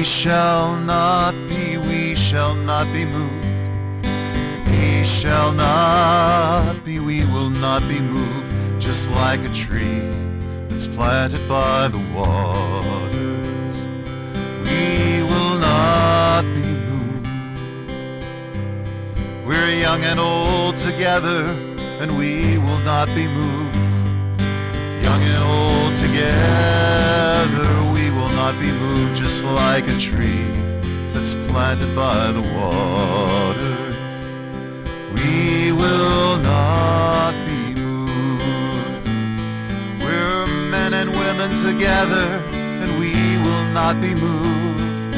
shall not be moved. We shall not be, we will not be moved, just like a tree that's planted by the waters. We will not be moved. We're young and old together, and we will not be moved. Young and old together, we will not be moved, just like a tree that's planted by the waters. We will not be moved. We're men and women together, and we will not be moved.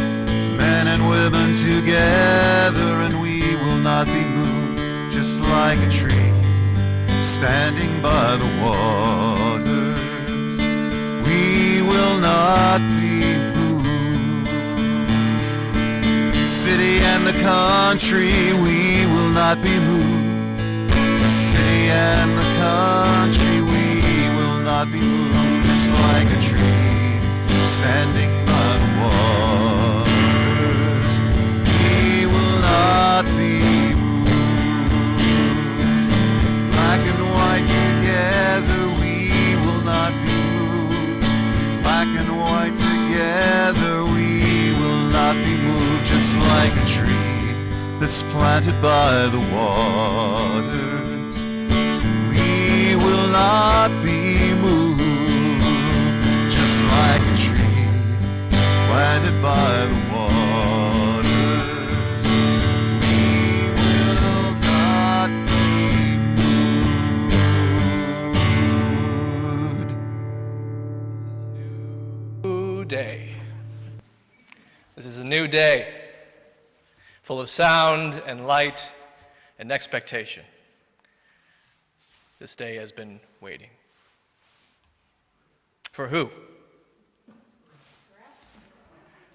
Men and women together, and we will not be moved, just like a tree standing by the waters. We will not be moved. City and the country, we will not be moved. The city and the country, we will not be moved, just like a tree standing by the waters. We will not be moved. Black and white together, we will not be moved. Black and white together, we will not be moved, just like a tree that's planted by the waters. We will not be moved, just like a tree planted by the waters. We will not be moved. New day. This is a new day, full of sound and light and expectation. This day has been waiting. For who?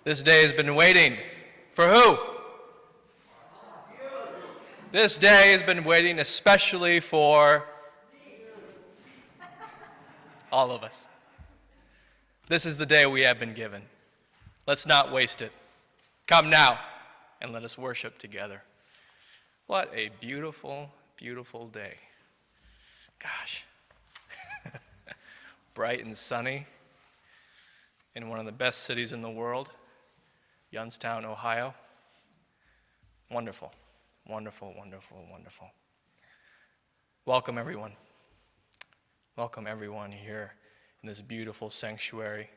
This day has been waiting. For who? This day has been waiting especially for all of us. This is the day we have been given. Let's not waste it. Come now and let us worship together. What a beautiful, beautiful day. Gosh. Bright and sunny in one of the best cities in the world, Youngstown, Ohio. Wonderful, wonderful, wonderful, wonderful. Welcome, everyone. Welcome, everyone, here in this beautiful sanctuary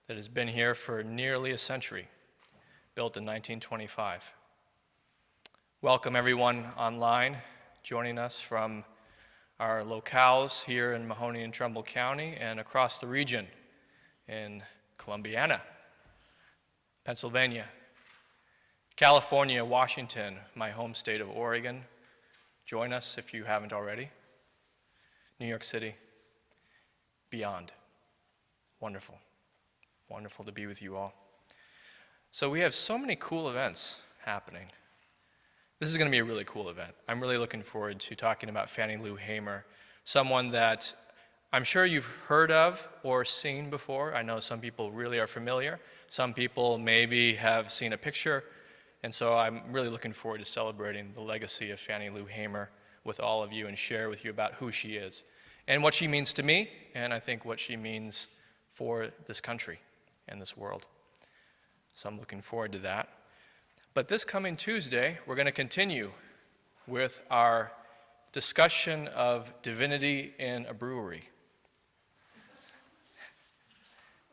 that has been here for nearly a century, built in 1925. Welcome, everyone online joining us from our locales here in Mahoney and Trumbull County and across the region in Columbiana, Pennsylvania, California, Washington, my home state of Oregon. Join us if you haven't already. New York City, beyond. Wonderful. Wonderful to be with you all. So we have so many cool events happening. This is going to be a really cool event. I'm really looking forward to talking about Fannie Lou Hamer, someone that I'm sure you've heard of or seen before. I know some people really are familiar. Some people maybe have seen a picture. And so I'm really looking forward to celebrating the legacy of Fannie Lou Hamer with all of you and share with you about who she is and what she means to me, and I think what she means for this country and this world. So I'm looking forward to that. But this coming Tuesday, we're going to continue with our discussion of divinity in a brewery.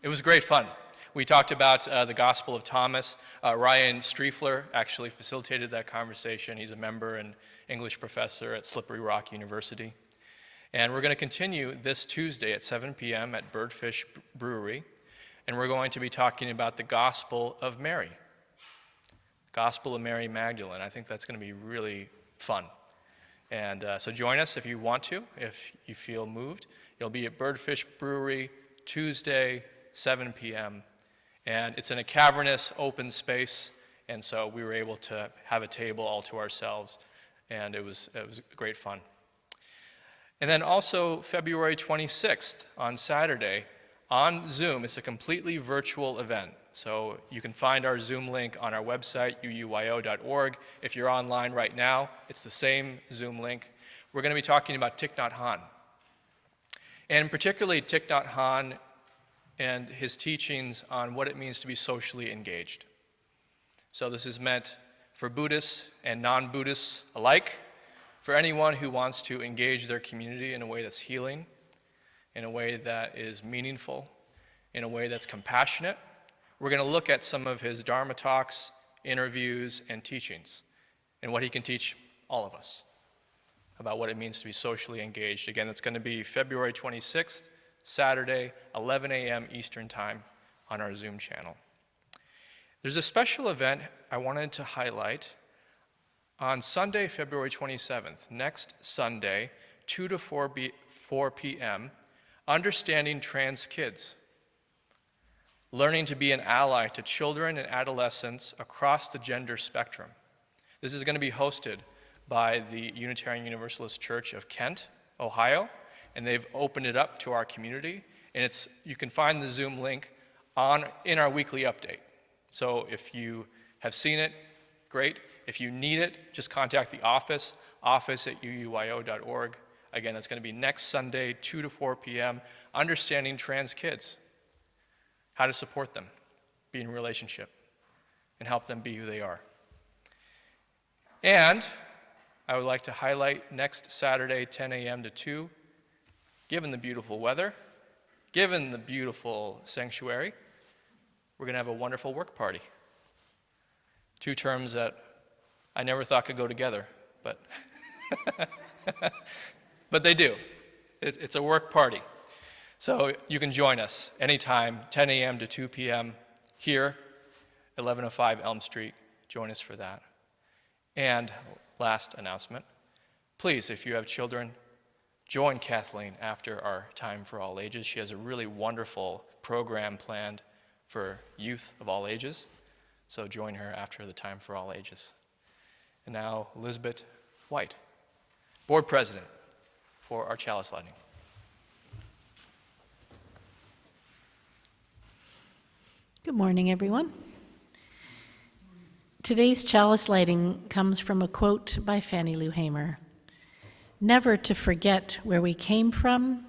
It was great fun. We talked about the Gospel of Thomas. Ryan Striefler actually facilitated that conversation. He's a member and English professor at Slippery Rock University. And we're going to continue this Tuesday at 7 p.m. at Birdfish Brewery. And we're going to be talking about the Gospel of Mary. Gospel of Mary Magdalene. I think that's going to be really fun. And so join us if you want to, if you feel moved. It'll be at Birdfish Brewery Tuesday, 7 p.m. And it's in a cavernous open space, and so we were able to have a table all to ourselves, and it was great fun. And then also February 26th on Saturday, on Zoom. It's a completely virtual event. So you can find our Zoom link on our website, UUYO.org. If you're online right now, it's the same Zoom link. We're going to be talking about Thich Nhat Hanh, and particularly Thich Nhat Hanh and his teachings on what it means to be socially engaged. So this is meant for Buddhists and non-Buddhists alike, for anyone who wants to engage their community in a way that's healing, in a way that is meaningful, in a way that's compassionate. We're going to look at some of his Dharma talks, interviews, and teachings, and what he can teach all of us about what it means to be socially engaged. Again, it's going to be February 26th, Saturday, 11 a.m. Eastern Time on our Zoom channel. There's a special event I wanted to highlight on Sunday, February 27th, next Sunday, 2 to 4 p.m., Understanding Trans Kids, learning to be an ally to children and adolescents across the gender spectrum. This is going to be hosted by the Unitarian Universalist Church of Kent, Ohio, and they've opened it up to our community. And you can find the Zoom link in our weekly update. So if you have seen it, great. If you need it, just contact the office at UUYO.org. Again, it's going to be next Sunday, 2 to 4 p.m., Understanding Trans Kids, how to support them, be in relationship, and help them be who they are. And I would like to highlight next Saturday, 10 a.m. to 2, given the beautiful weather, given the beautiful sanctuary, we're going to have a wonderful work party. Two terms that I never thought could go together, but but they do. It's a work party. So you can join us anytime, 10 a.m. to 2 p.m. here, 1105 Elm Street. Join us for that. And last announcement, please, if you have children, join Kathleen after our Time for All Ages. She has a really wonderful program planned for youth of all ages. So join her after the Time for All Ages. And now, Elizabeth White, Board President for our chalice lighting. Good morning, everyone. Today's chalice lighting comes from a quote by Fannie Lou Hamer: "Never to forget where we came from,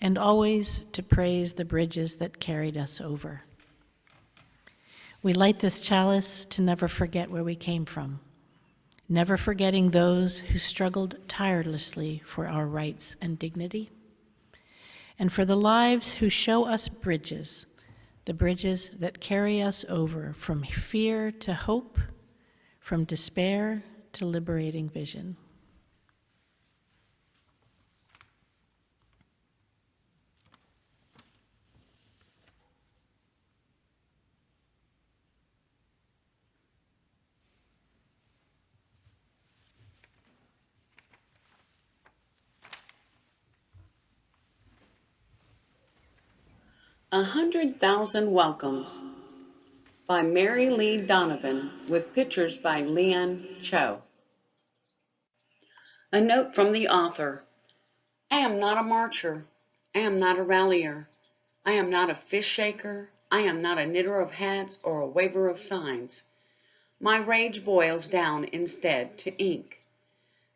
and always to praise the bridges that carried us over." We light this chalice to never forget where we came from, never forgetting those who struggled tirelessly for our rights and dignity, and for the lives who show us bridges, the bridges that carry us over from fear to hope, from despair to liberating vision. A 100,000 Welcomes by Mary Lee Donovan with pictures by Leon Cho. A note from the author. I am not a marcher. I am not a rallier. I am not a fish shaker. I am not a knitter of hats or a waver of signs. My rage boils down instead to ink.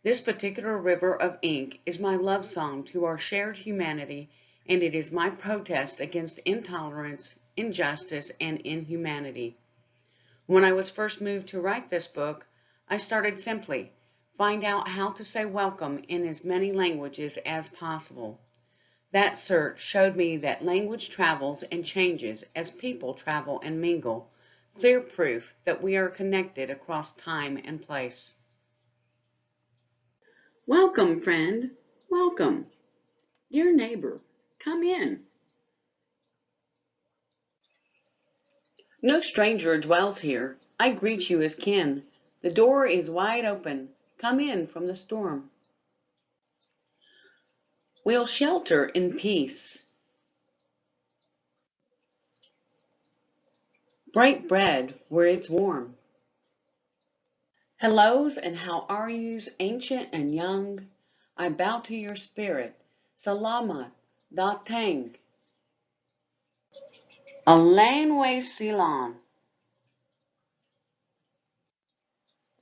This particular river of ink is my love song to our shared humanity, and it is my protest against intolerance, injustice, and inhumanity. When I was first moved to write this book, I started simply, find out how to say welcome in as many languages as possible. That search showed me that language travels and changes as people travel and mingle, clear proof that we are connected across time and place. Welcome, friend. Welcome. Dear neighbor, come in. No stranger dwells here. I greet you as kin. The door is wide open. Come in from the storm. We'll shelter in peace. Break bread where it's warm. Hellos and how are yous, ancient and young? I bow to your spirit. Salamat, datang. A laneway Ceylon.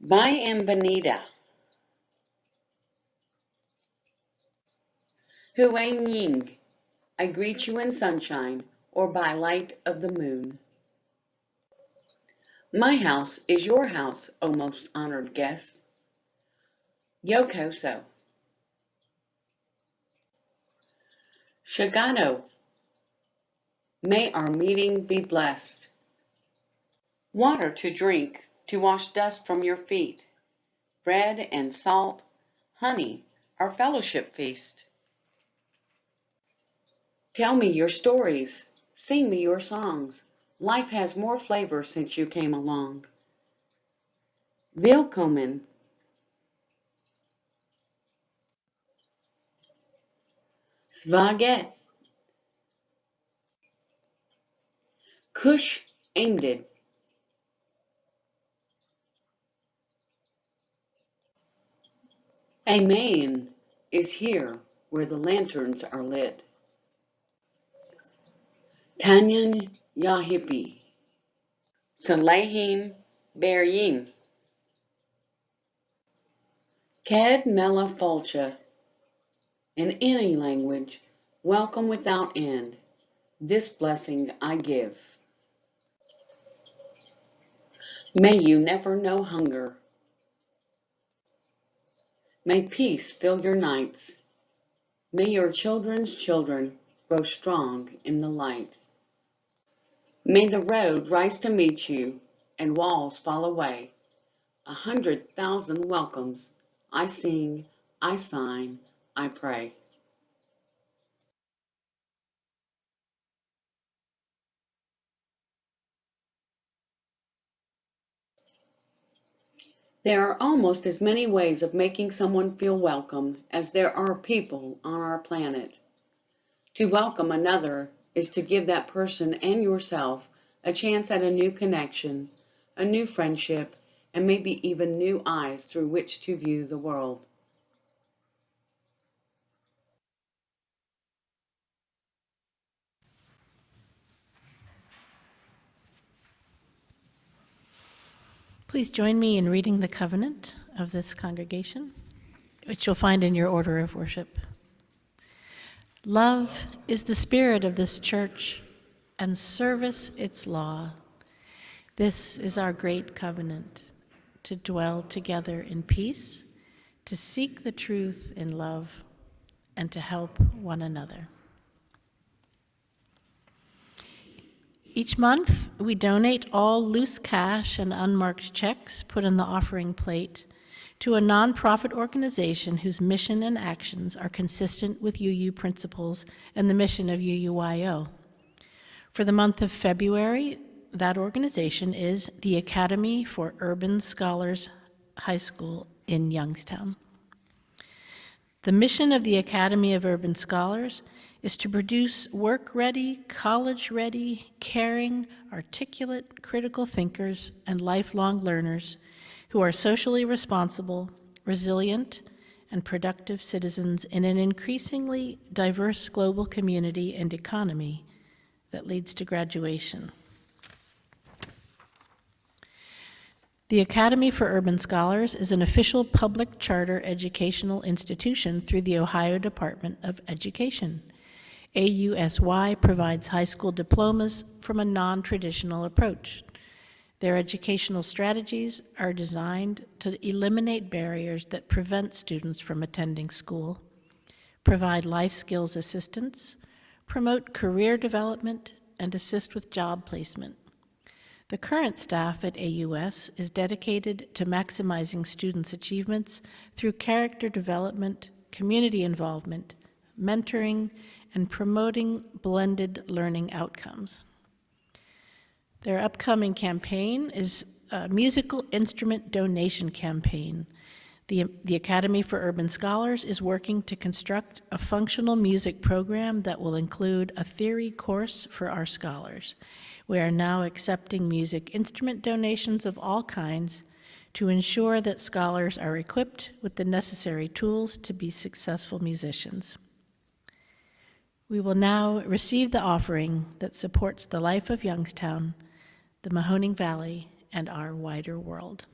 Bienvenida. Huang Ying. I greet you in sunshine or by light of the moon. My house is your house, O most honored guest. Yokoso. Shigano. May our meeting be blessed. Water to drink, to wash dust from your feet. Bread and salt, honey, our fellowship feast. Tell me your stories, sing me your songs. Life has more flavor since you came along. Willkommen. Svaget. Kush Aimded. Amen is here where the lanterns are lit. Tanyan Yahipi. Salehim Beryim. Ked Mela Fulcha. In any language, welcome without end. This blessing I give. May you never know hunger. May peace fill your nights. May your children's children grow strong in the light. May the road rise to meet you and walls fall away. 100,000 welcomes. I sing, I sign, I pray. There are almost as many ways of making someone feel welcome as there are people on our planet. To welcome another is to give that person and yourself a chance at a new connection, a new friendship, and maybe even new eyes through which to view the world. Please join me in reading the covenant of this congregation, which you'll find in your order of worship. Love is the spirit of this church, and service its law. This is our great covenant, to dwell together in peace, to seek the truth in love, and to help one another. Each month, we donate all loose cash and unmarked checks put in the offering plate to a nonprofit organization whose mission and actions are consistent with UU principles and the mission of UUYO. For the month of February, that organization is the Academy for Urban Scholars High School in Youngstown. The mission of the Academy of Urban Scholars is to produce work-ready, college-ready, caring, articulate, critical thinkers and lifelong learners who are socially responsible, resilient, and productive citizens in an increasingly diverse global community and economy that leads to graduation. The Academy for Urban Scholars is an official public charter educational institution through the Ohio Department of Education. AUSY provides high school diplomas from a non-traditional approach. Their educational strategies are designed to eliminate barriers that prevent students from attending school, provide life skills assistance, promote career development, and assist with job placement. The current staff at AUS is dedicated to maximizing students' achievements through character development, community involvement, mentoring, and promoting blended learning outcomes. Their upcoming campaign is a musical instrument donation campaign. The Academy for Urban Scholars is working to construct a functional music program that will include a theory course for our scholars. We are now accepting music instrument donations of all kinds to ensure that scholars are equipped with the necessary tools to be successful musicians. We will now receive the offering that supports the life of Youngstown, the Mahoning Valley, and our wider world.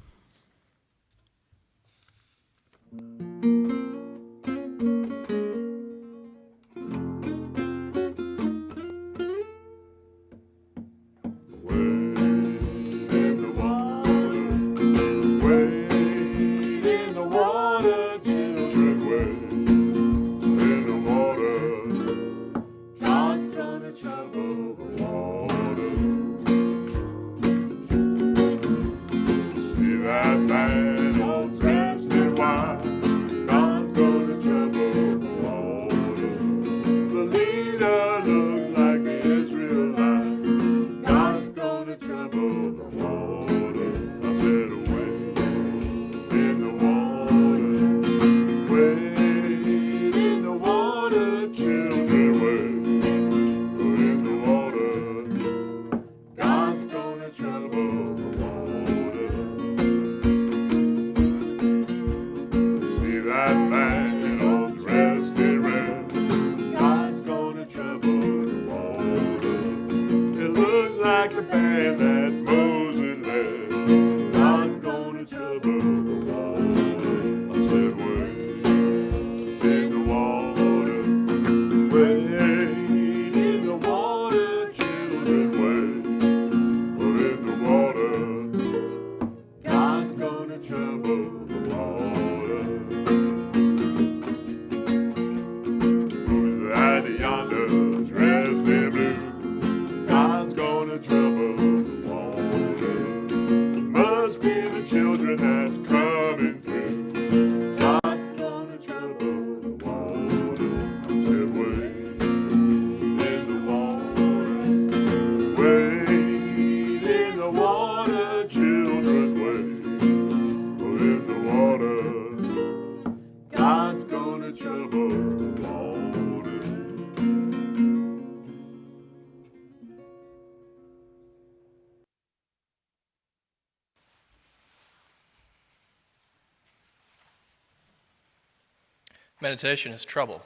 Meditation is trouble.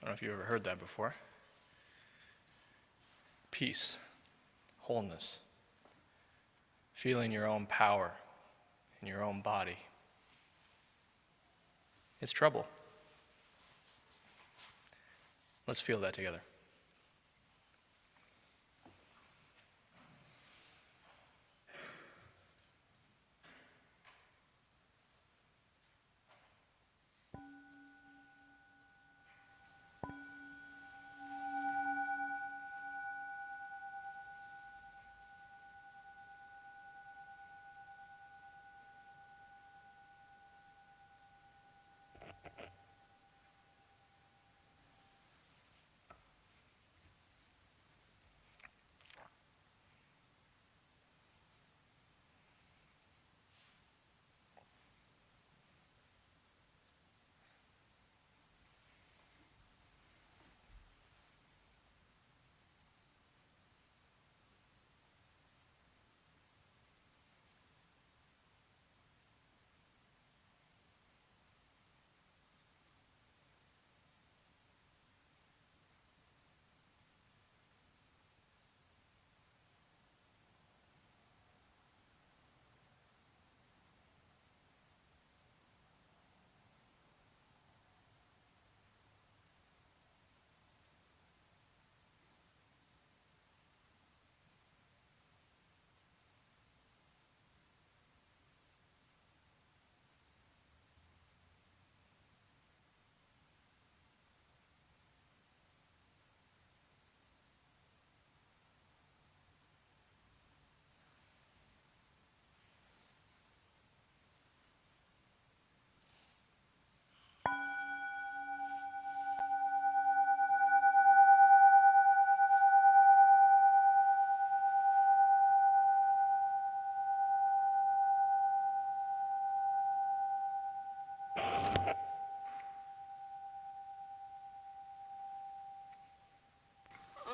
I don't know if you've ever heard that before. Peace, wholeness, feeling your own power in your own body. It's trouble. Let's feel that together.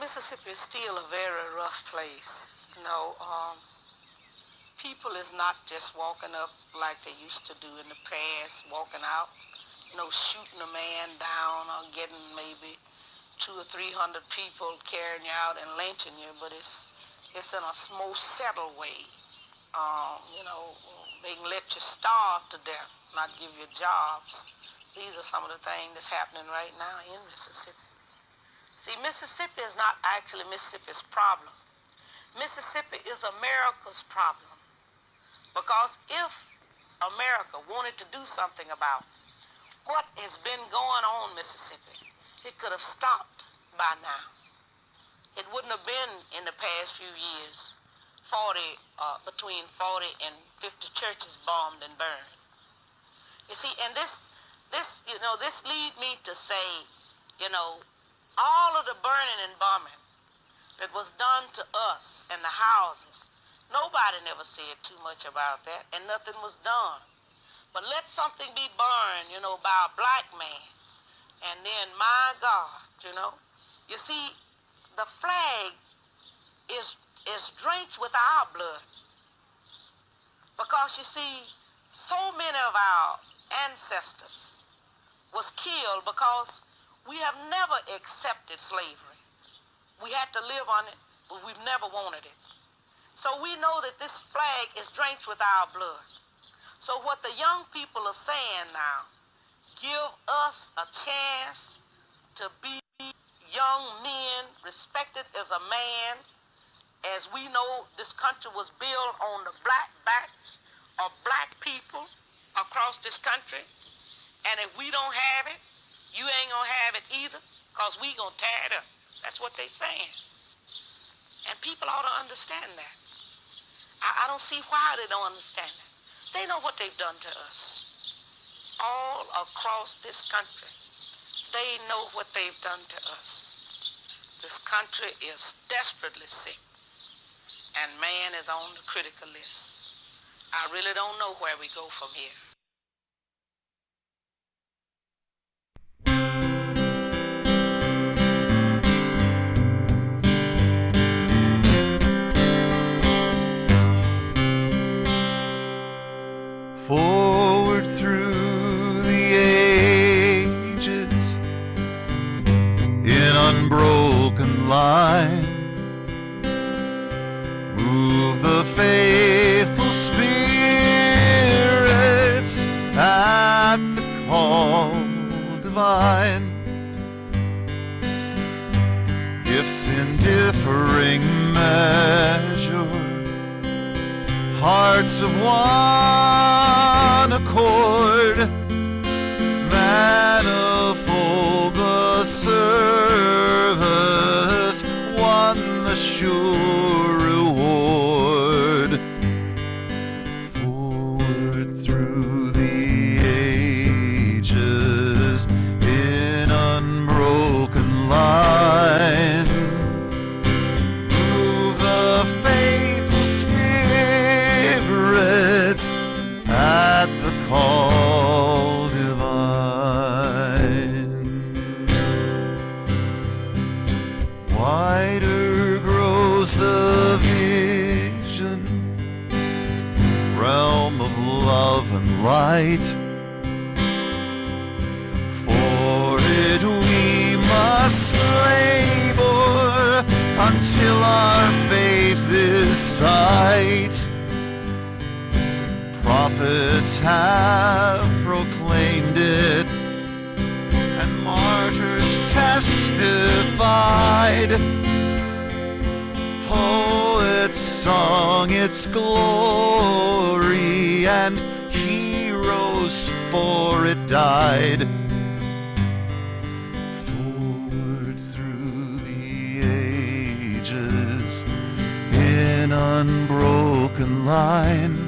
Mississippi is still a very rough place. People is not just walking up like they used to do in the past, walking out. shooting a man down or getting maybe 200 or 300 people carrying you out and lynching you, but it's in a more settled way. They can let you starve to death, not give you jobs. These are some of the things that's happening right now in Mississippi. See, Mississippi is not actually Mississippi's problem. Mississippi is America's problem. Because if America wanted to do something about what has been going on in Mississippi, it could have stopped by now. It wouldn't have been in the past few years between 40 and 50 churches bombed and burned. You see, and this lead me to say, all of the burning and bombing that was done to us and the houses, nobody never said too much about that, and nothing was done. But let something be burned, by a black man, and then, my God, you see, the flag is drenched with our blood. Because you see, so many of our ancestors was killed because we have never accepted slavery. We had to live on it, but we've never wanted it. So we know that this flag is drenched with our blood. So what the young people are saying now, give us a chance to be young men, respected as a man. As we know, this country was built on the black backs of black people across this country. And if we don't have it, you ain't gonna have it either, because we gonna tear it up. That's what they saying. And people ought to understand that. I don't see why they don't understand that. They know what they've done to us. All across this country, they know what they've done to us. This country is desperately sick, and man is on the critical list. I really don't know where we go from here. Forward through the ages in unbroken line, move the faithful spirits at the call divine. Gifts in differing measure, hearts of one accord, manifold the service, one the sure reward. Forward through the ages in unbroken line, move the faithful spirits at the call divine. Wider grows the vision, realm of love and light. For it we must labor until our faith is sight. Prophets have proclaimed it, and martyrs testified. Poets sung its glory, and heroes for it died. Forward through the ages in unbroken line,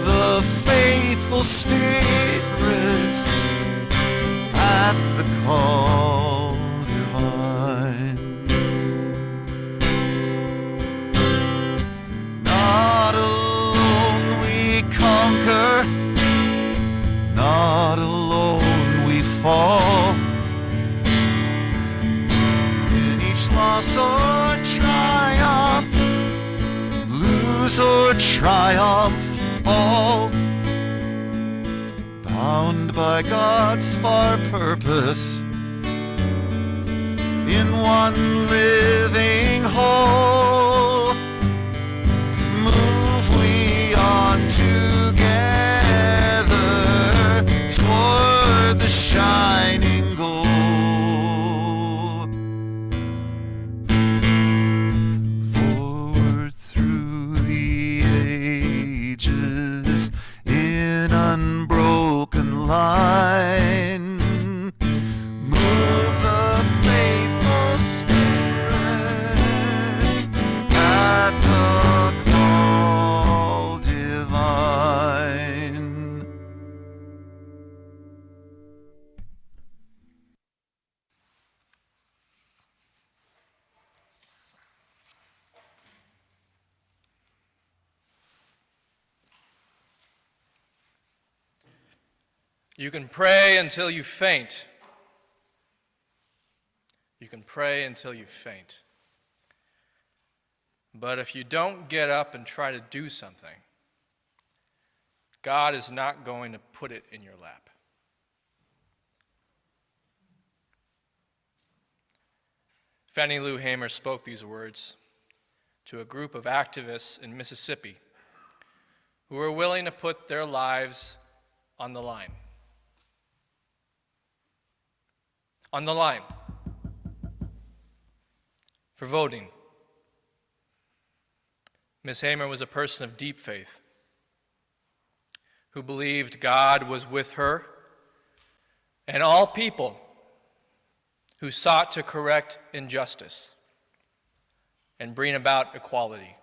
the faithful spirits at the call divine. Not alone we conquer, not alone we fall. In each loss or triumph, lose or triumph, all bound by God's far purpose, in one living whole, move we on together toward the shining goal. Forward through the ages in unbroken line, move the faithful spirits at the call divine. You can pray until you faint. You can pray until you faint. But if you don't get up and try to do something, God is not going to put it in your lap. Fannie Lou Hamer spoke these words to a group of activists in Mississippi who were willing to put their lives on the line. On the line for voting. Ms. Hamer was a person of deep faith who believed God was with her and all people who sought to correct injustice and bring about equality,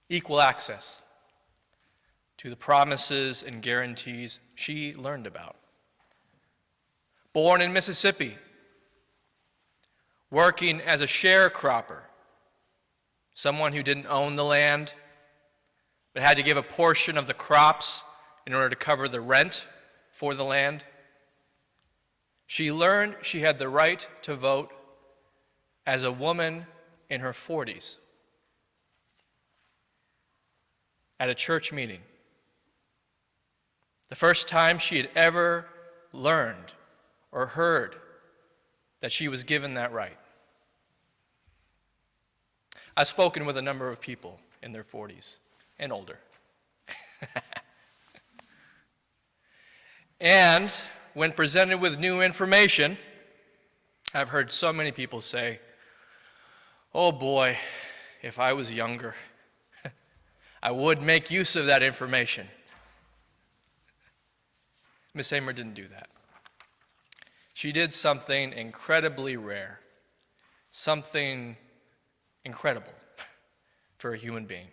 equal access to the promises and guarantees she learned about. Born in Mississippi, working as a sharecropper, someone who didn't own the land but had to give a portion of the crops in order to cover the rent for the land. She learned she had the right to vote as a woman in her 40s at a church meeting. The first time she had ever learned or heard that she was given that right. I've spoken with a number of people in their 40s and older. And when presented with new information, I've heard so many people say, "Oh boy, if I was younger, I would make use of that information." Ms. Hamer didn't do that. She did something incredibly rare, something incredible for a human being.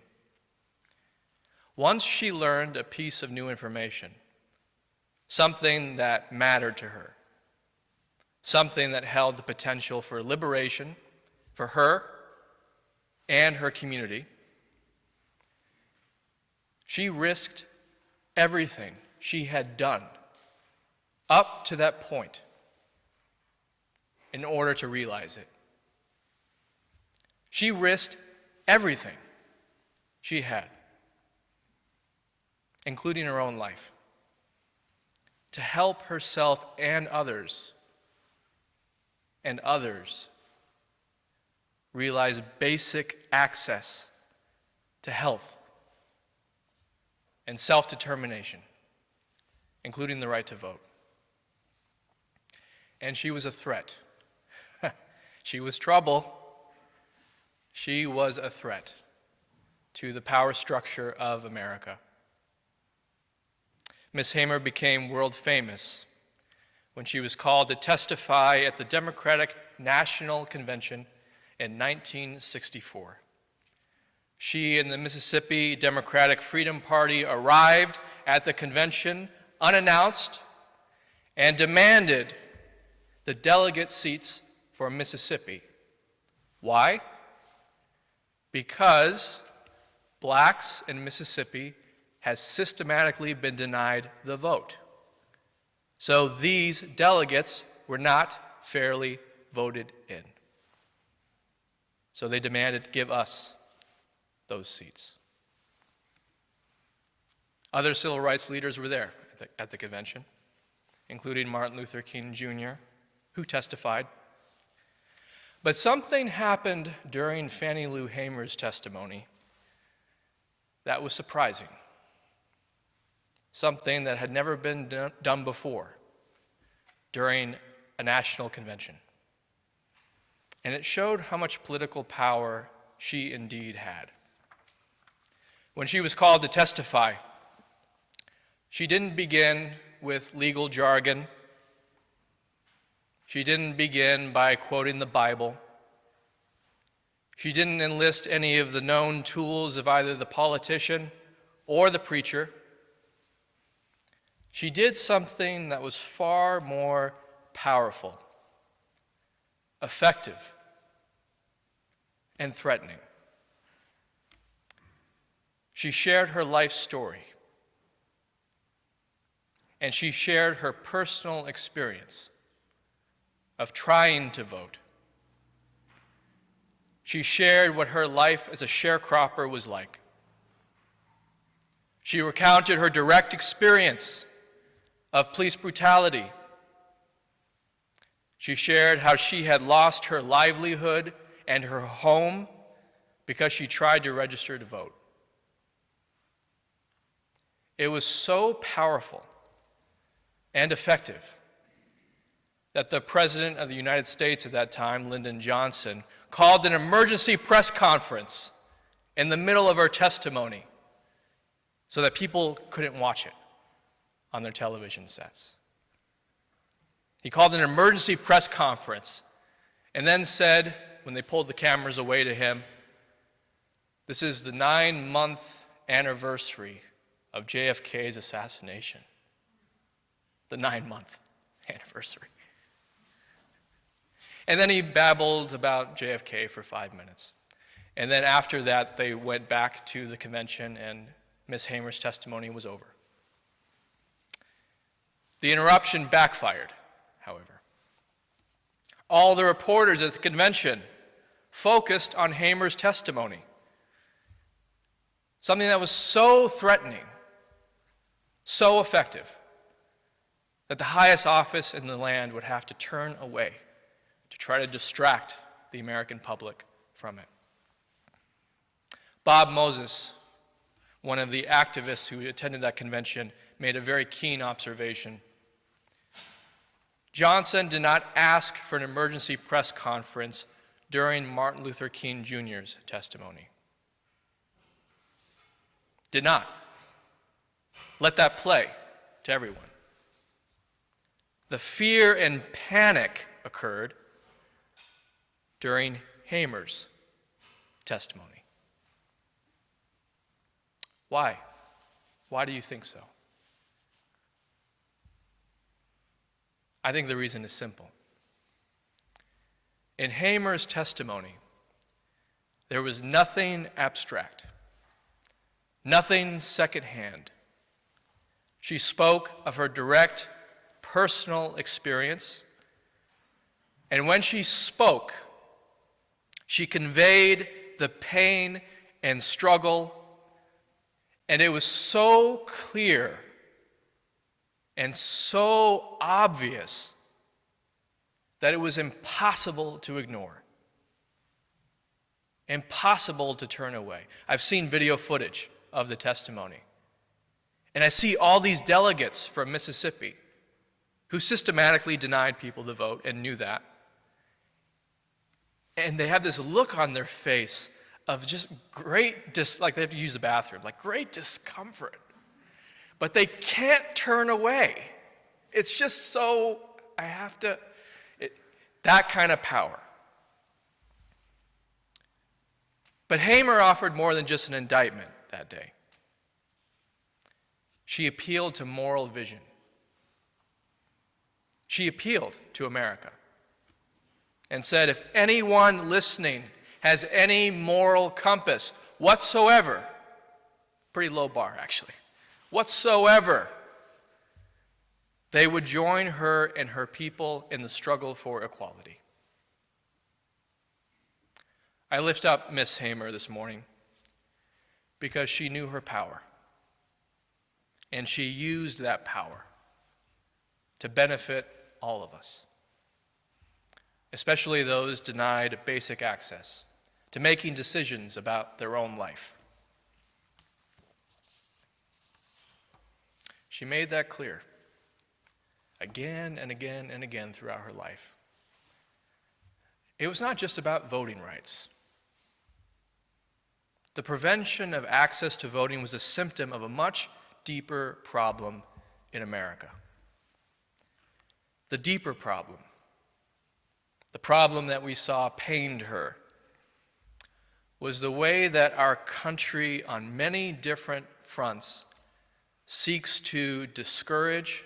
Once she learned a piece of new information, something that mattered to her, something that held the potential for liberation for her and her community, she risked everything she had done up to that point in order to realize it. She risked everything she had, including her own life, to help herself and others realize basic access to health and self-determination, including the right to vote. And she was a threat. She was trouble. She was a threat to the power structure of America. Ms. Hamer became world famous when she was called to testify at the Democratic National Convention in 1964. She and the Mississippi Democratic Freedom Party arrived at the convention unannounced and demanded the delegate seats for Mississippi. Why? Because blacks in Mississippi has systematically been denied the vote. So these delegates were not fairly voted in. So they demanded, give us those seats. Other civil rights leaders were there at the convention, including Martin Luther King Jr., who testified. But something happened during Fannie Lou Hamer's testimony that was surprising. Something that had never been done before during a national convention. And it showed how much political power she indeed had. When she was called to testify, she didn't begin with legal jargon. She didn't begin by quoting the Bible. She didn't enlist any of the known tools of either the politician or the preacher. She did something that was far more powerful, effective, and threatening. She shared her life story, and she shared her personal experience of trying to vote. She shared what her life as a sharecropper was like. She recounted her direct experience of police brutality. She shared how she had lost her livelihood and her home because she tried to register to vote. It was so powerful and effective that the President of the United States at that time, Lyndon Johnson, called an emergency press conference in the middle of her testimony so that people couldn't watch it on their television sets. He called an emergency press conference and then said, when they pulled the cameras away to him, "This is the 9-month anniversary of JFK's assassination." The 9-month anniversary. And then he babbled about JFK for 5 minutes. And then after that, they went back to the convention and Ms. Hamer's testimony was over. The interruption backfired, however. All the reporters at the convention focused on Hamer's testimony, something that was so threatening, so effective, that the highest office in the land would have to turn away to try to distract the American public from it. Bob Moses, one of the activists who attended that convention, made a very keen observation. Johnson did not ask for an emergency press conference during Martin Luther King Jr.'s testimony. Did not. Let that play to everyone. The fear and panic occurred during Hamer's testimony. Why? Why do you think so? I think the reason is simple. In Hamer's testimony, there was nothing abstract, nothing secondhand. She spoke of her direct personal experience, and when she spoke, she conveyed the pain and struggle, and it was so clear and so obvious that it was impossible to ignore, impossible to turn away. I've seen video footage of the testimony, and I see all these delegates from Mississippi who systematically denied people the vote and knew that. And they have this look on their face of just great, like they have to use the bathroom, like great discomfort. But they can't turn away. It's just so, that kind of power. But Hamer offered more than just an indictment that day. She appealed to moral vision. She appealed to America and said, if anyone listening has any moral compass whatsoever, pretty low bar actually, whatsoever, they would join her and her people in the struggle for equality. I lift up Miss Hamer this morning because she knew her power. And she used that power to benefit all of us, especially those denied basic access to making decisions about their own life. She made that clear again and again and again throughout her life. It was not just about voting rights. The prevention of access to voting was a symptom of a much deeper problem in America. The deeper problem, the problem that we saw pained her, was the way that our country on many different fronts seeks to discourage,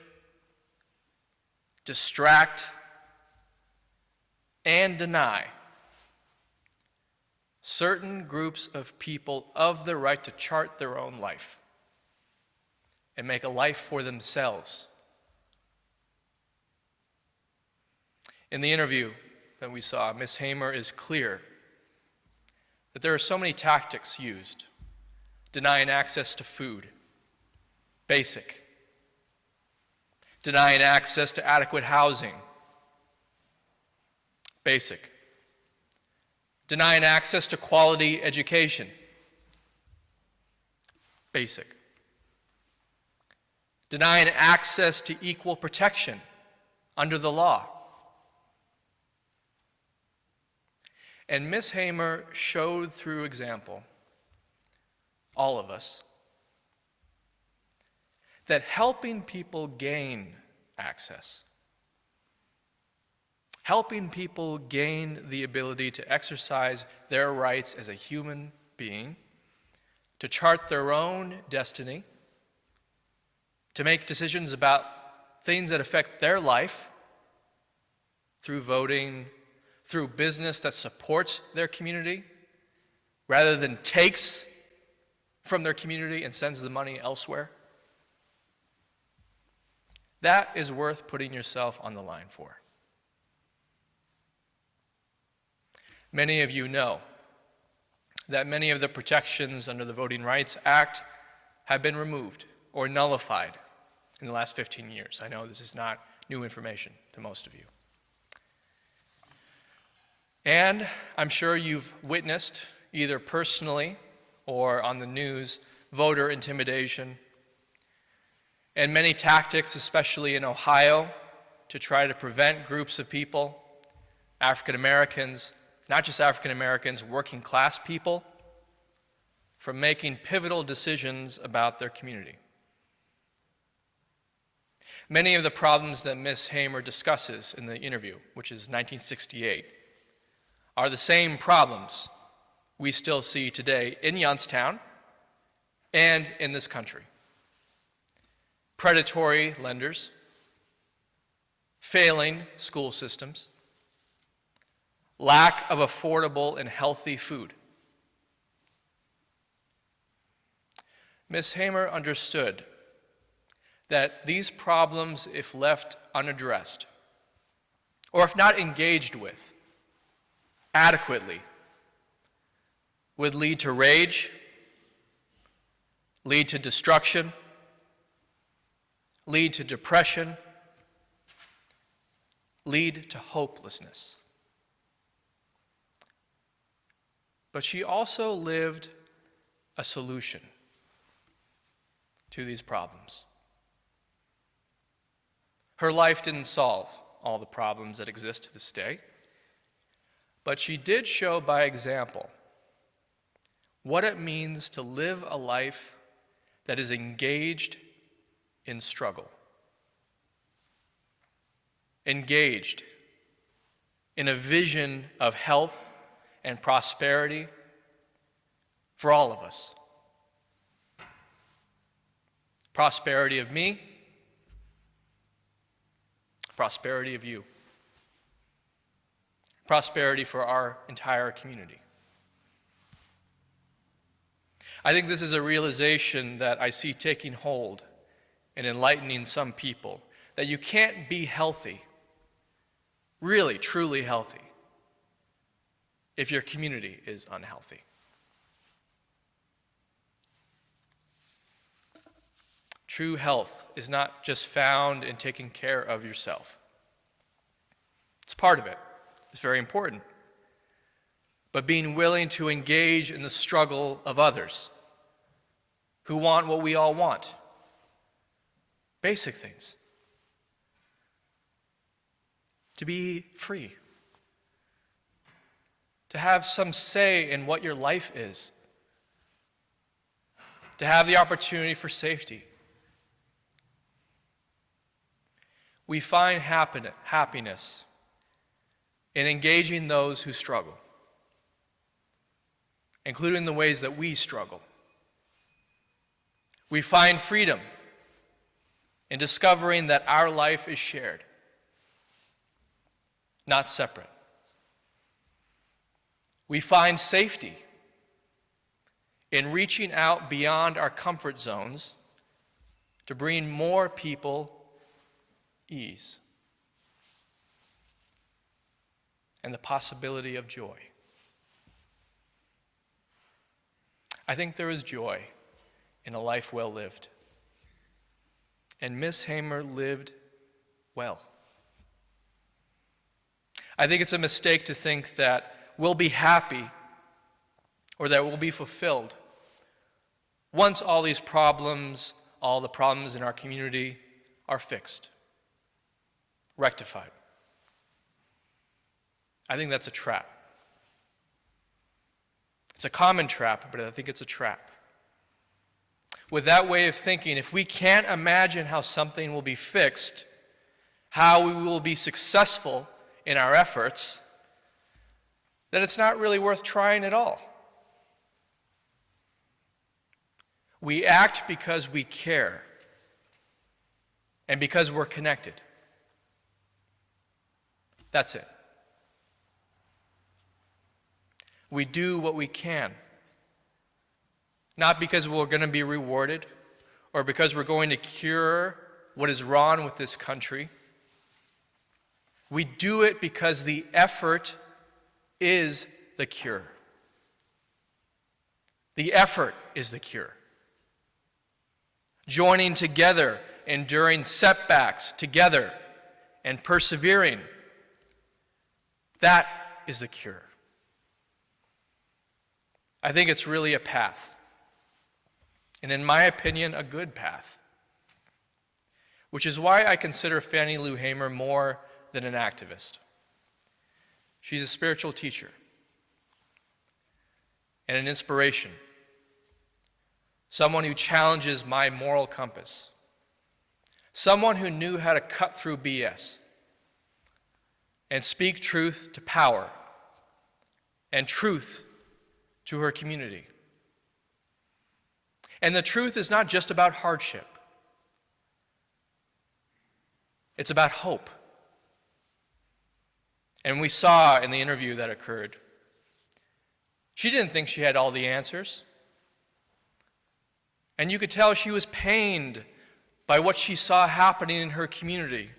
distract, and deny certain groups of people of the right to chart their own life and make a life for themselves. In the interview that we saw, Ms. Hamer is clear that there are so many tactics used: denying access to food, basic; denying access to adequate housing, basic; denying access to quality education, basic; denying access to equal protection under the law. And Ms. Hamer showed through example, all of us, that helping people gain access, helping people gain the ability to exercise their rights as a human being, to chart their own destiny, to make decisions about things that affect their life through voting, through business that supports their community, rather than takes from their community and sends the money elsewhere. That is worth putting yourself on the line for. Many of you know that many of the protections under the Voting Rights Act have been removed or nullified in the last 15 years. I know this is not new information to most of you. And I'm sure you've witnessed, either personally or on the news, voter intimidation and many tactics, especially in Ohio, to try to prevent groups of people, African Americans, not just African Americans, working class people, from making pivotal decisions about their community. Many of the problems that Ms. Hamer discusses in the interview, which is 1968, are the same problems we still see today in Youngstown and in this country. Predatory lenders, failing school systems, lack of affordable and healthy food. Ms. Hamer understood that these problems, if left unaddressed, or if not engaged with adequately, would lead to rage, lead to destruction, lead to depression, lead to hopelessness. But she also lived a solution to these problems. Her life didn't solve all the problems that exist to this day, but she did show by example what it means to live a life that is engaged in struggle, engaged in a vision of health and prosperity for all of us. Prosperity of me, prosperity of you, prosperity for our entire community. I think this is a realization that I see taking hold and enlightening some people, that you can't be healthy, really, truly healthy, if your community is unhealthy. true health is not just found in taking care of yourself. It's part of it. It's very important. But being willing to engage in the struggle of others who want what we all want. Basic things. To be free. To have some say in what your life is. To have the opportunity for safety. We find happiness in engaging those who struggle, including the ways that we struggle. We find freedom in discovering that our life is shared, not separate. We find safety in reaching out beyond our comfort zones to bring more people ease and the possibility of joy. I think there is joy in a life well lived. And Miss Hamer lived well. I think it's a mistake to think that we'll be happy or that we'll be fulfilled once all these problems, all the problems in our community are fixed, rectified. I think that's a trap. It's a common trap, but I think it's a trap. With that way of thinking, if we can't imagine how something will be fixed, how we will be successful in our efforts, then it's not really worth trying at all. We act because we care and because we're connected. That's it. We do what we can, not because we're going to be rewarded or because we're going to cure what is wrong with this country. We do it because the effort is the cure. The effort is the cure. Joining together, enduring setbacks together, and persevering, that is the cure. I think it's really a path. And in my opinion, a good path. Which is why I consider Fannie Lou Hamer more than an activist. She's a spiritual teacher and an inspiration. Someone who challenges my moral compass. Someone who knew how to cut through BS and speak truth to power and truth to her community. And the truth is not just about hardship. It's about hope. And we saw in the interview that occurred, she didn't think she had all the answers. And you could tell she was pained by what she saw happening in her community.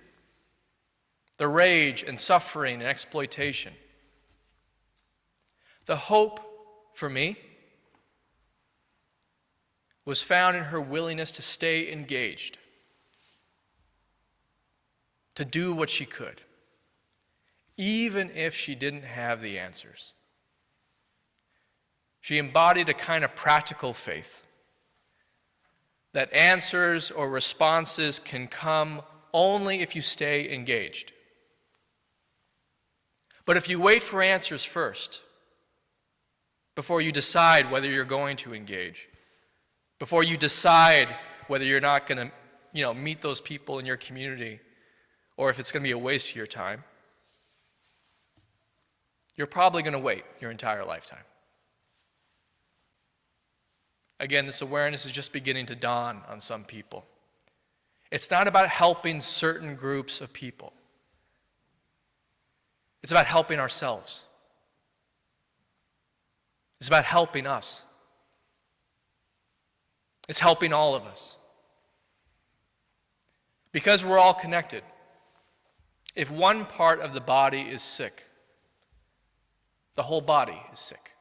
The rage and suffering and exploitation. The hope for me was found in her willingness to stay engaged, to do what she could, even if she didn't have the answers. She embodied a kind of practical faith that answers or responses can come only if you stay engaged. But if you wait for answers first, before you decide whether you're going to engage, before you decide whether you're not going to, meet those people in your community, or if it's going to be a waste of your time, you're probably going to wait your entire lifetime. Again, this awareness is just beginning to dawn on some people. It's not about helping certain groups of people. It's about helping ourselves. It's about helping us. It's helping all of us. Because we're all connected. If one part of the body is sick, the whole body is sick.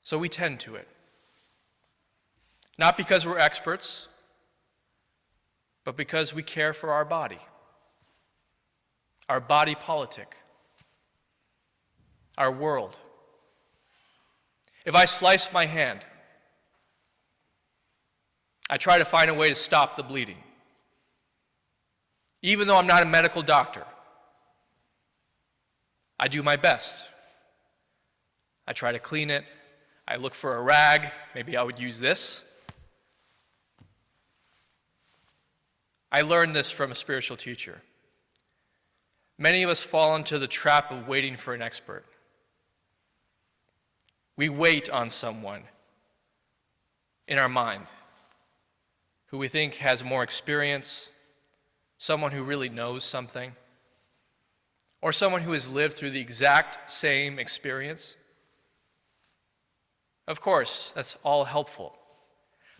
So we tend to it. Not because we're experts, but because we care for our body politic, our world. If I slice my hand, I try to find a way to stop the bleeding. Even though I'm not a medical doctor, I do my best. I try to clean it. I look for a rag. Maybe I would use this. I learned this from a spiritual teacher. Many of us fall into the trap of waiting for an expert. We wait on someone in our mind who we think has more experience, someone who really knows something, or someone who has lived through the exact same experience. Of course, that's all helpful.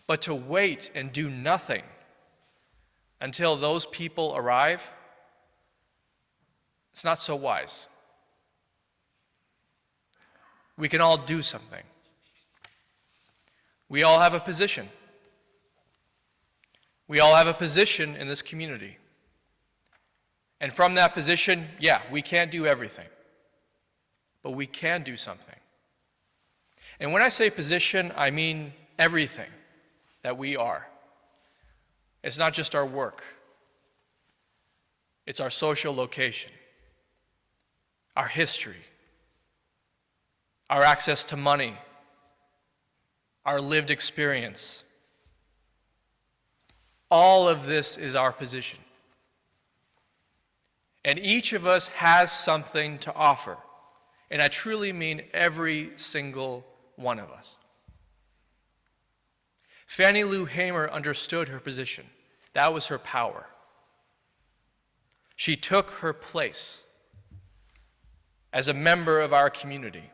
But to wait and do nothing until those people arrive, it's not so wise. We can all do something. We all have a position. We all have a position in this community. And from that position, yeah, we can't do everything. But we can do something. And when I say position, I mean everything that we are. It's not just our work. It's our social location, our history, our access to money, our lived experience. All of this is our position. And each of us has something to offer. And I truly mean every single one of us. Fannie Lou Hamer understood her position. That was her power. She took her place as a member of our community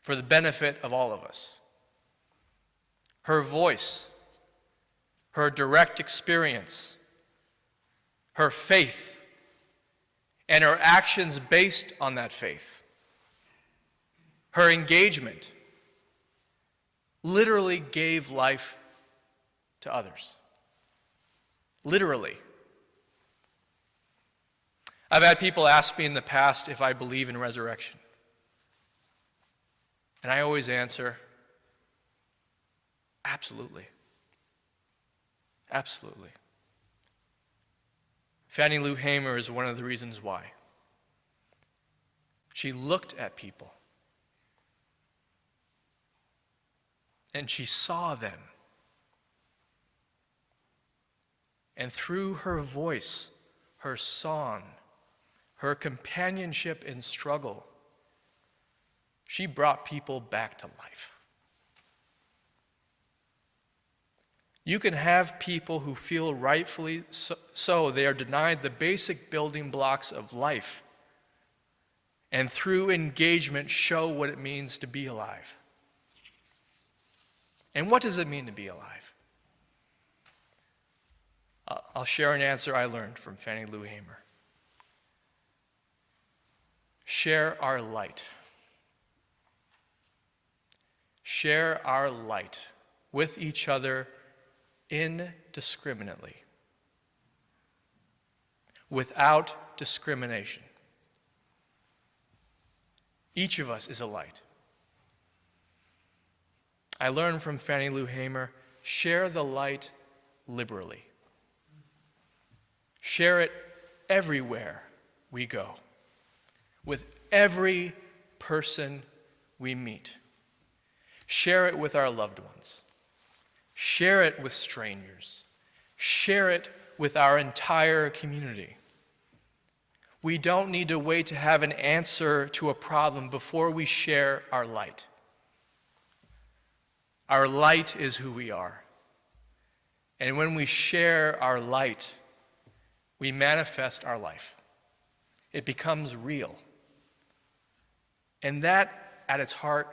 for the benefit of all of us. Her voice, her direct experience, her faith, and her actions based on that faith, her engagement, literally gave life to others. Literally. I've had people ask me in the past if I believe in resurrection. And I always answer, absolutely. Absolutely. Fannie Lou Hamer is one of the reasons why. She looked at people and she saw them. And through her voice, her song, her companionship in struggle, she brought people back to life. You can have people who feel rightfully so they are denied the basic building blocks of life, and through engagement show what it means to be alive. And what does it mean to be alive? I'll share an answer I learned from Fannie Lou Hamer. Share our light. Share our light with each other indiscriminately, without discrimination. Each of us is a light. I learned from Fannie Lou Hamer, share the light liberally. Share it everywhere we go, with every person we meet. Share it with our loved ones. Share it with strangers. Share it with our entire community. We don't need to wait to have an answer to a problem before we share our light. Our light is who we are. And when we share our light, we manifest our life. It becomes real. And that, at its heart,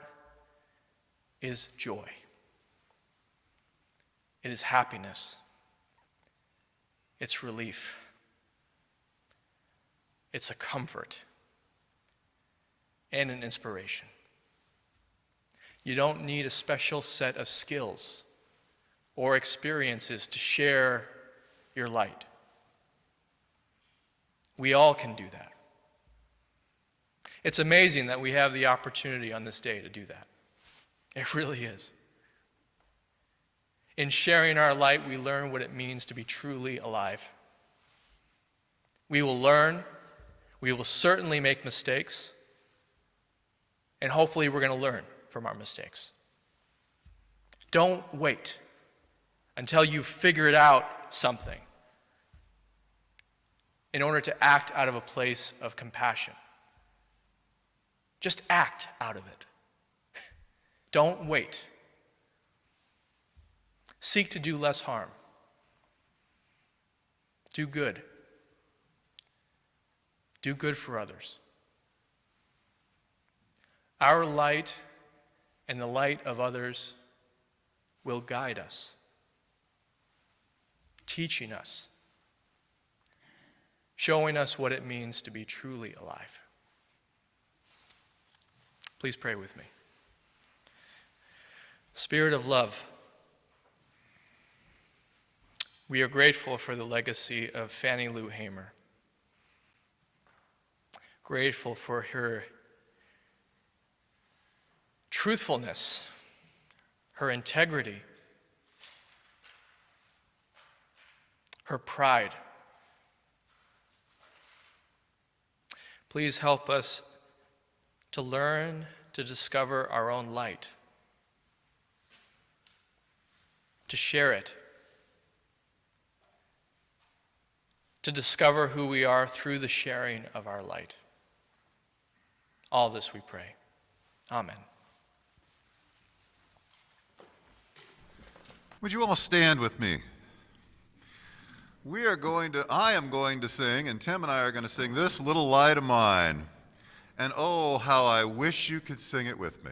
is joy. It is happiness. It's relief. It's a comfort and an inspiration. You don't need a special set of skills or experiences to share your light. We all can do that. It's amazing that we have the opportunity on this day to do that. It really is. In sharing our light, we learn what it means to be truly alive. We will learn, we will certainly make mistakes, and hopefully we're going to learn from our mistakes. Don't wait until you've figured out something in order to act out of a place of compassion. Just act out of it. Don't wait. Seek to do less harm. Do good. Do good for others. Our light and the light of others will guide us, teaching us, showing us what it means to be truly alive. Please pray with me. Spirit of love, we are grateful for the legacy of Fannie Lou Hamer. Grateful for her truthfulness, her integrity, her pride. Please help us to learn to discover our own light, to share it, to discover who we are through the sharing of our light. All this we pray. Amen. Would you all stand with me? I am going to sing, and Tim and I are going to sing This Little Light of Mine. And oh, how I wish you could sing it with me.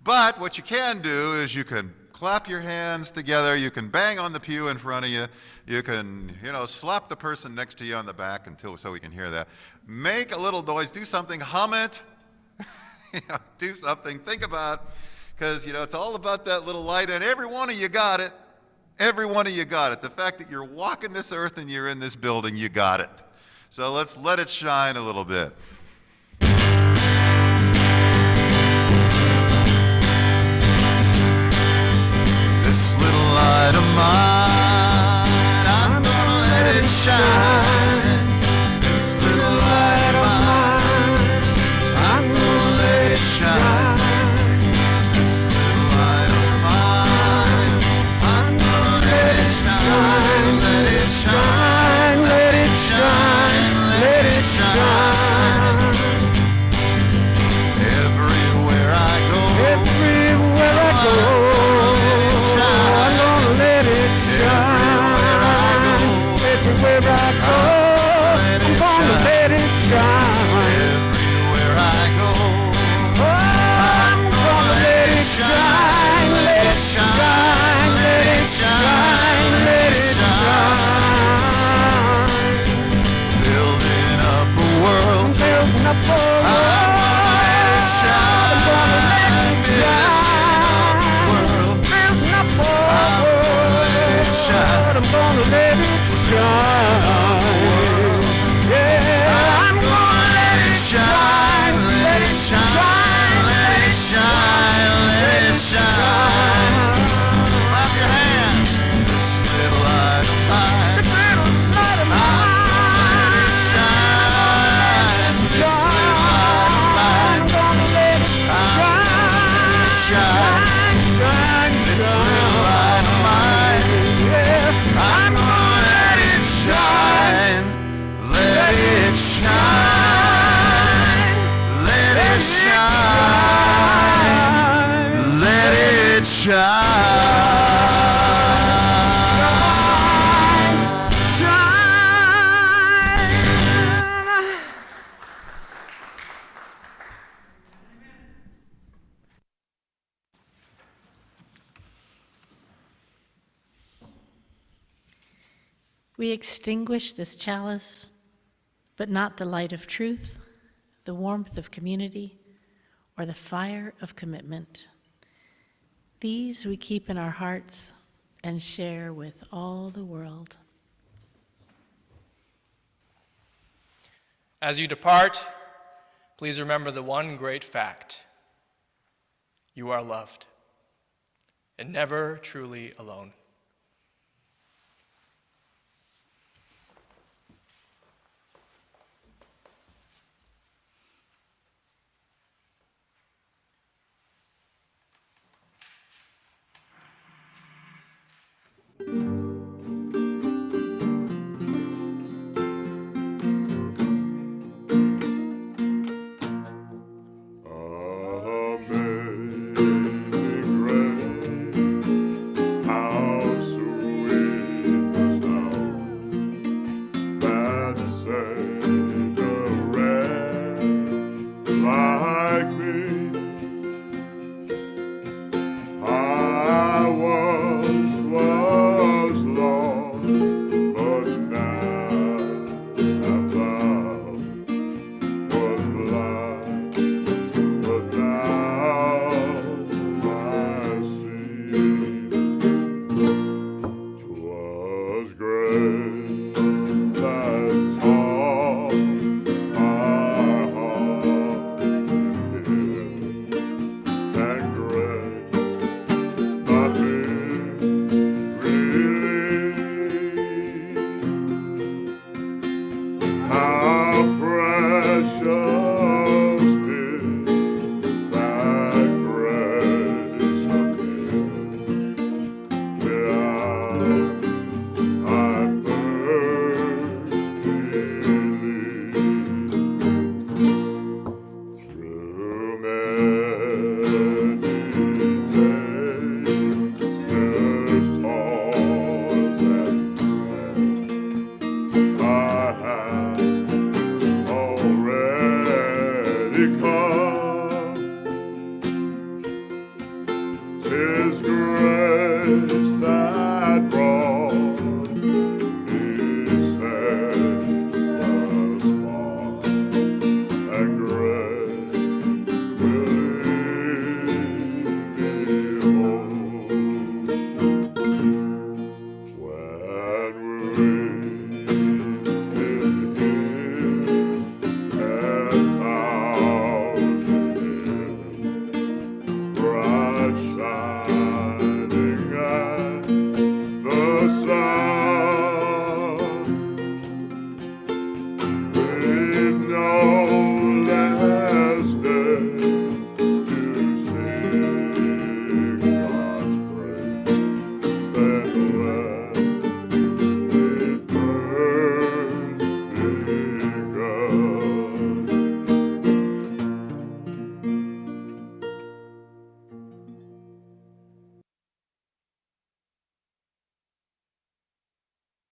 But what you can do is you can clap your hands together, you can bang on the pew in front of you, you can, slap the person next to you on the back so we can hear that. Make a little noise, do something, hum it, do something, think about, because, it's all about that little light, and every one of you got it. Every one of you got it. The fact that you're walking this earth and you're in this building, you got it. So let's let it shine a little bit. This little light of mine, I'm gonna let it shine. This little light of mine, I'm gonna let it shine. This little light of mine, I'm gonna let it shine. Let it shine, let it shine, let it shine. Everywhere I go, everywhere I go. Everywhere I go, I'm gonna let it shine. Everywhere I go, I'm gonna let it shine. Let it shine, let it shine, let it shine. Building up a world, building up a world. I'm gonna let it shine. Building up a world, I'm gonna let it shine. Yeah, I'm gonna let it shine. Let it shine. Let it shine. Let it shine. Clap your hands. This little light of mine. This little light of mine. Let it shine. This little light of mine. I'm gonna let it shine. Shine. This little light of mine. Yeah, I'm gonna let it shine. Let it shine. Let it shine. Let it shine. Shine. We extinguish this chalice, but not the light of truth, the warmth of community, or the fire of commitment. These we keep in our hearts and share with all the world. As you depart, please remember the one great fact: you are loved and never truly alone. Amen.